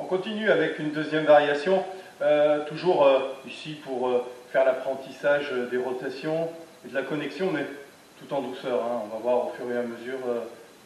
On continue avec une deuxième variation, toujours ici pour faire l'apprentissage des rotations et de la connexion, mais tout en douceur. Hein. On va voir au fur et à mesure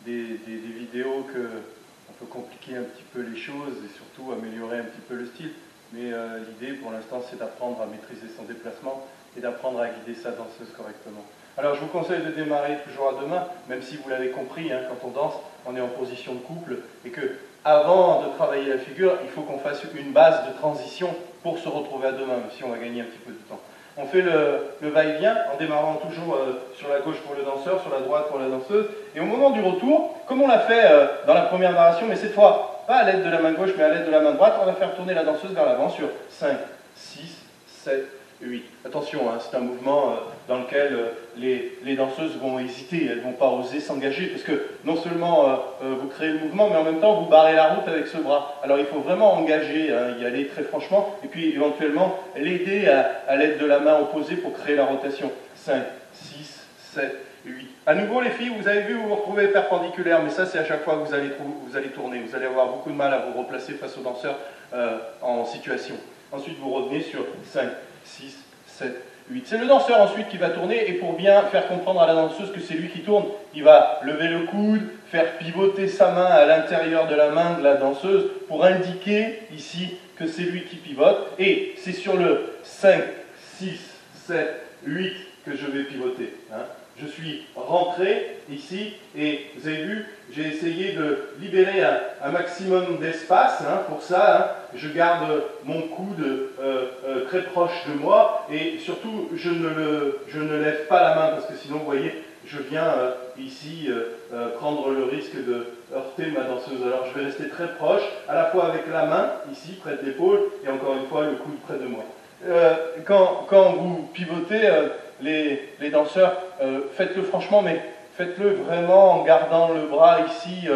des vidéos qu'on peut compliquer un petit peu les choses et surtout améliorer un petit peu le style. Mais l'idée pour l'instant c'est d'apprendre à maîtriser son déplacement et d'apprendre à guider sa danseuse correctement. Alors je vous conseille de démarrer toujours à deux mains, même si vous l'avez compris, hein, quand on danse, on est en position de couple et que avant de travailler la figure, il faut qu'on fasse une base de transition pour se retrouver à deux mains, même si on va gagner un petit peu de temps. On fait le va-et-vient en démarrant toujours sur la gauche pour le danseur, sur la droite pour la danseuse. Et au moment du retour, comme on l'a fait dans la première variation, mais cette fois pas à l'aide de la main gauche mais à l'aide de la main droite, on va faire tourner la danseuse vers l'avant sur 5, 6, 7, 8. Attention, hein, c'est un mouvement dans lequel les danseuses vont hésiter, elles ne vont pas oser s'engager parce que non seulement vous créez le mouvement, mais en même temps vous barrez la route avec ce bras. Alors il faut vraiment engager, hein, y aller très franchement et puis éventuellement l'aider à l'aide de la main opposée pour créer la rotation. 5, 6, 7, 8. À nouveau les filles, vous avez vu, vous vous retrouvez perpendiculaire, mais ça c'est à chaque fois que vous allez tourner. Vous allez avoir beaucoup de mal à vous replacer face au danseur en situation. Ensuite vous revenez sur 5, 6, 7, 8. C'est le danseur ensuite qui va tourner et pour bien faire comprendre à la danseuse que c'est lui qui tourne, il va lever le coude, faire pivoter sa main à l'intérieur de la main de la danseuse pour indiquer ici que c'est lui qui pivote et c'est sur le 5, 6, 7, 8 que je vais pivoter. Hein. Je suis rentré ici et vous avez vu, j'ai essayé de libérer un maximum d'espace. Hein, pour ça, hein, je garde mon coude très proche de moi et surtout je ne lève pas la main parce que sinon, vous voyez, je viens ici prendre le risque de heurter ma danseuse. Alors je vais rester très proche, à la fois avec la main ici près de l'épaule et encore une fois le coude près de moi. Quand vous pivotez, les danseurs, faites-le franchement, mais faites-le vraiment en gardant le bras ici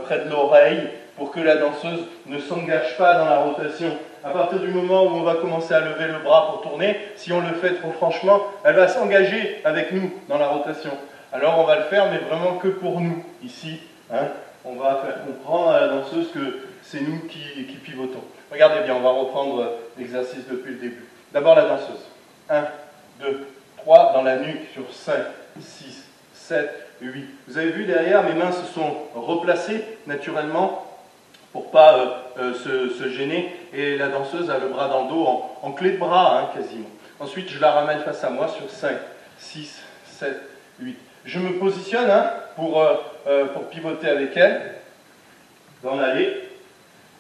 près de l'oreille pour que la danseuse ne s'engage pas dans la rotation. À partir du moment où on va commencer à lever le bras pour tourner, si on le fait trop franchement, elle va s'engager avec nous dans la rotation. Alors on va le faire, mais vraiment que pour nous, ici. Hein, on va faire comprendre à la danseuse que c'est nous qui pivotons. Regardez bien, on va reprendre l'exercice depuis le début. D'abord la danseuse. 1, 2, 3, dans la nuque sur 5, 6, 7, 8. Vous avez vu derrière, mes mains se sont replacées naturellement pour ne pas se gêner. Et la danseuse a le bras dans le dos en clé de bras, hein, quasiment. Ensuite, je la ramène face à moi sur 5, 6, 7, 8. Je me positionne hein, pour pivoter avec elle dans l'allée.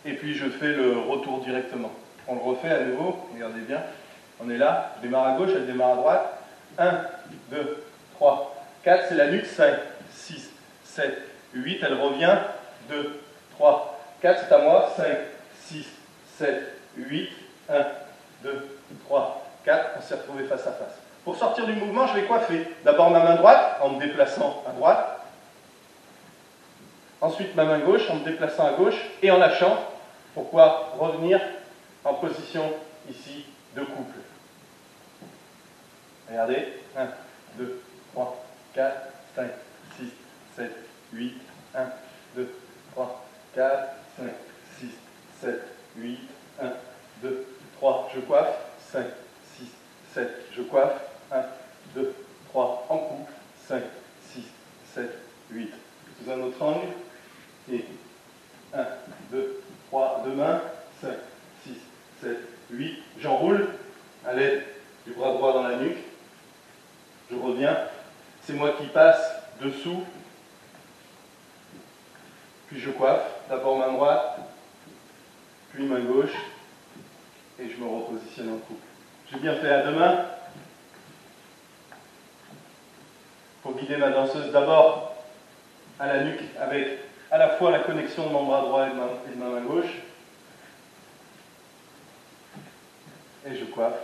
Et puis je fais le retour directement. On le refait à nouveau, regardez bien. On est là, je démarre à gauche, elle démarre à droite. 1, 2, 3, 4, c'est la nuque. 5, 6, 7, 8, elle revient. 2, 3, 4, c'est à moi. 5, 6, 7, 8. 1, 2, 3, 4, on s'est retrouvé face à face. Pour sortir du mouvement, je vais coiffer. D'abord ma main droite, en me déplaçant à droite. Ensuite ma main gauche, en me déplaçant à gauche et en lâchant. Pour pouvoir revenir en position ici de couple. Regardez, 1, 2, 3, 4, 5, 6, 7, 8, 1, 2, 3, 4, 5, 6, 7, 8, 1, 2, 3, je coiffe, 5, 6, 7, je coiffe, 1, 2, 3, en couple, 5, 6, 7, 8. Sous un autre angle, et 1, 2, 3, deux mains, 5, 6, 7, 8. J'enroule à l'aide du bras droit dans la nuque. Je reviens. C'est moi qui passe dessous. Puis je coiffe. D'abord main droite, puis main gauche. Et je me repositionne en couple. J'ai bien fait à deux mains. Pour guider ma danseuse d'abord à la nuque avec à la fois la connexion de mon bras droit et de ma main gauche. Et je coiffe.